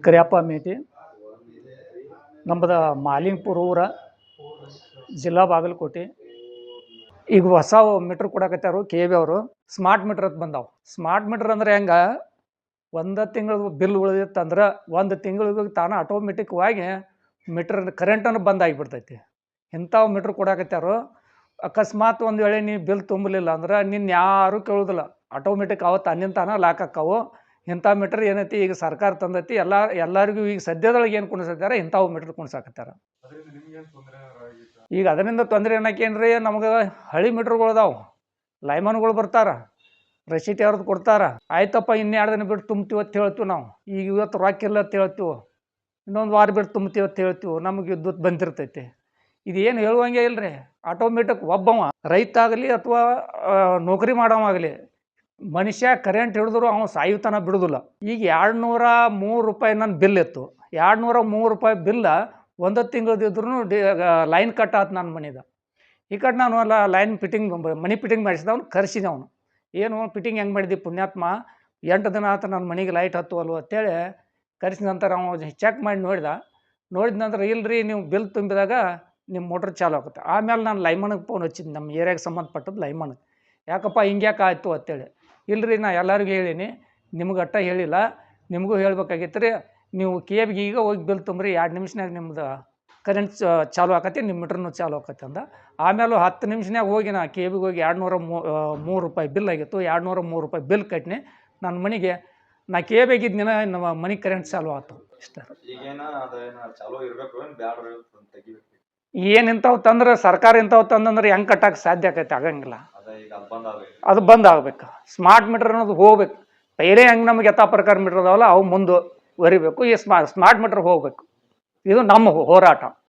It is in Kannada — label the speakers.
Speaker 1: ಕರಿಯಪ್ಪ ಮೇಟಿ ನಮ್ಮದು ಮಾಲಿಂಗ್ಪುರ ಊರ ಜಿಲ್ಲಾ ಬಾಗಲಕೋಟೆ. ಈಗ ಹೊಸ ಮೀಟ್ರ್ ಕೊಡಕತ್ತಾರು ಕೆ ಬಿ ಅವರು. ಸ್ಮಾರ್ಟ್ ಮೀಟ್ರ್ ಅಂತ ಬಂದಾವು. ಸ್ಮಾರ್ಟ್ ಮೀಟ್ರ್ ಅಂದ್ರೆ ಹೆಂಗೆ, ಒಂದು ತಿಂಗಳು ಬಿಲ್ ಉಳಿದಿತ್ತಂದ್ರೆ 1 ತಿಂಗಳಿಗೆ ತಾನು ಆಟೋಮೆಟಿಕ್ವಾಗಿ ಮೀಟ್ರ್ ಕರೆಂಟನ್ನು ಬಂದಾಗಿಬಿಡ್ತೈತಿ. ಇಂಥವು ಮೀಟ್ರ್ ಕೊಡಕತ್ತಾರು. ಅಕಸ್ಮಾತ್ ಒಂದು ವೇಳೆ ನೀವು ಬಿಲ್ ತುಂಬಲಿಲ್ಲ ಅಂದ್ರೆ ನಿನ್ನ ಯಾರೂ ಕೇಳೋದಿಲ್ಲ, ಆಟೋಮೆಟಿಕ್ ಅವತ್ತು ಅನ್ನಿನ ತಾನ ಲಾಕ್ ಆಕ್ಕಾವು. ಇಂಥ ಮೀಟ್ರ್ ಏನೈತಿ ಈಗ ಸರ್ಕಾರ ತಂದೈತಿ. ಎಲ್ಲರಿಗೂ ಈಗ ಸದ್ಯದೊಳಗೆ ಏನು ಕುಣಿಸ್ತಾರೆ ಇಂಥವು ಮೀಟ್ರ್ ಕುಣಿಸಾಕತ್ತಾರ. ಈಗ ಅದರಿಂದ ತೊಂದರೆ ಏನಕ್ಕೇನ್ರಿ, ನಮ್ಗೆ ಹಳಿ ಮೀಟ್ರ್ಗಳದಾವು, ಲೈಮನ್ಗಳು ಬರ್ತಾರ, ರಸೀಟಿ ಅವ್ರದ್ದು ಕೊಡ್ತಾರ. ಆಯ್ತಪ್ಪ ಇನ್ನೆರಡು ದಿನ ಬಿಟ್ಟು ತುಂಬ್ತೀವಿ ಅಂತ ಹೇಳ್ತೀವಿ ನಾವು. ಈಗ ಇವತ್ತು ರೊಕ್ಕ ಇಲ್ಲ ಅಂತ ಹೇಳ್ತೀವಿ, ಇನ್ನೊಂದು ವಾರ ಬಿಟ್ಟು ತುಂಬ್ತೀವಿ ಅಂತ ಹೇಳ್ತೀವಿ, ನಮಗೆ ವಿದ್ಯುತ್ ಬಂದಿರ್ತೈತಿ. ಇದೇನು ಹೇಳುವಂಗೆ ಇಲ್ಲರಿ. ಆಟೋಮೆಟಿಕ್ ಒಬ್ಬವ ರೈತ ಆಗಲಿ ಅಥವಾ ನೌಕರಿ ಮಾಡೋವಾಗಲಿ ಮನುಷ್ಯ ಕರೆಂಟ್ ಹಿಡಿದ್ರು ಅವನು ಸಾಯುತನ ಬಿಡೋದಿಲ್ಲ. ಈಗ 203 ರೂಪಾಯಿ ನನ್ನ ಬಿಲ್ ಇತ್ತು. 203 ರೂಪಾಯಿ ಬಿಲ್ಲ 1 ತಿಂಗಳದಿದ್ರು ಲೈನ್ ಕಟ್ ಆಯ್ತು ನನ್ನ ಮನೆದು. ಈ ಕಡೆ ನಾನು ಅಲ್ಲ ಲೈನ್ ಫಿಟ್ಟಿಂಗ್ ಮನಿ ಫಿಟ್ಟಿಂಗ್ ಮಾಡಿಸಿದವನು ಕರೆಸಿದ. ಅವನು ಏನು ಫಿಟ್ಟಿಂಗ್ ಹೆಂಗೆ ಮಾಡಿದ್ವಿ ಪುಣ್ಯಾತ್ಮ, 8 ದಿನ ಆಯ್ತು ನನ್ನ ಮನೆಗೆ ಲೈಟ್ ಹತ್ತುವಲ್ವ ಅಂತೇಳಿ ಕರೆಸಿದ ನಂತರ ಅವನು ಚೆಕ್ ಮಾಡಿ ನೋಡಿದ ನಂತರ ಇಲ್ಲರಿ ನೀವು ಬಿಲ್ ತುಂಬಿದಾಗ ನಿಮ್ಮ ಮೋಟ್ರ್ ಚಾಲು ಆಗುತ್ತೆ. ಆಮೇಲೆ ನಾನು ಲೈಮನ್ಗೆ ಫೋನ್ ಹಚ್ಚಿದ್ದು, ನಮ್ಮ ಏರಿಯಾಗೆ ಸಂಬಂಧಪಟ್ಟದ್ದು ಲೈಮನ್ಗೆ. ಯಾಕಪ್ಪ ಹಿಂಗ್ಯಾಕೆ ಆಯಿತು ಅಂತೇಳಿ. ಇಲ್ಲರಿ ನಾ ಎಲ್ಲರಿಗೂ ಹೇಳೀನಿ, ನಿಮ್ಗೆ ಅಟ್ಟ ಹೇಳಿಲ್ಲ, ನಿಮಗೂ ಹೇಳ್ಬೇಕಾಗಿತ್ತು ರೀ. ನೀವು ಕೇಬ್ಗೆ ಈಗ ಹೋಗಿ ಬಿಲ್ ತುಂಬ್ರಿ, 2 ನಿಮಿಷನಾಗ ನಿಮ್ದು ಕರೆಂಟ್ ಚಾಲು ಆಕತಿ, ನಿಮ್ಮ ಮೀಟ್ರನ್ನು ಚಾಲು ಆಕತಿ ಅಂದ. ಆಮೇಲೆ 10 ನಿಮಿಷನಾಗ ಹೋಗಿ ನಾ ಕೇಬಿಗೆ ಹೋಗಿ 203 ರೂಪಾಯಿ ಬಿಲ್ ಆಗಿತ್ತು. 203 ರೂಪಾಯಿ ಬಿಲ್ ಕಟ್ಟಿನಿ. ನನ್ನ ಮನೆಗೆ ನಾ ಕೇಬಿಗಿದ್ದಿನ ನಮ್ಮ ಮನೆ ಕರೆಂಟ್ ಚಾಲು ಆಯ್ತು. ಇಷ್ಟ ಏನು ಇಂಥವು ತಂದ್ರೆ ಸರ್ಕಾರ ಇಂಥವು ತಂದಂದ್ರೆ ಹೆಂಗೆ ಕಟ್ಟಕ್ಕೆ ಸಾಧ್ಯ ಆಕೈತೆ? ಆಗಂಗಿಲ್ಲ. ಅದು ಬಂದ್ ಆಗ್ಬೇಕು. ಸ್ಮಾರ್ಟ್ ಮೀಟ್ರ್ ಅನ್ನೋದು ಹೋಗ್ಬೇಕು. ಪೈಲೇ ಹೆಂಗೆ ನಮ್ಗೆ ಯಥಾ ಪ್ರಕಾರ ಮೀಟ್ರ್ ಅದಾವಲ್ಲ ಅವು ಮುಂದುವರಿಬೇಕು. ಈ ಸ್ಮಾರ್ಟ್ ಮೀಟ್ರ್ ಹೋಗ್ಬೇಕು. ಇದು ನಮ್ಮ ಹೋರಾಟ.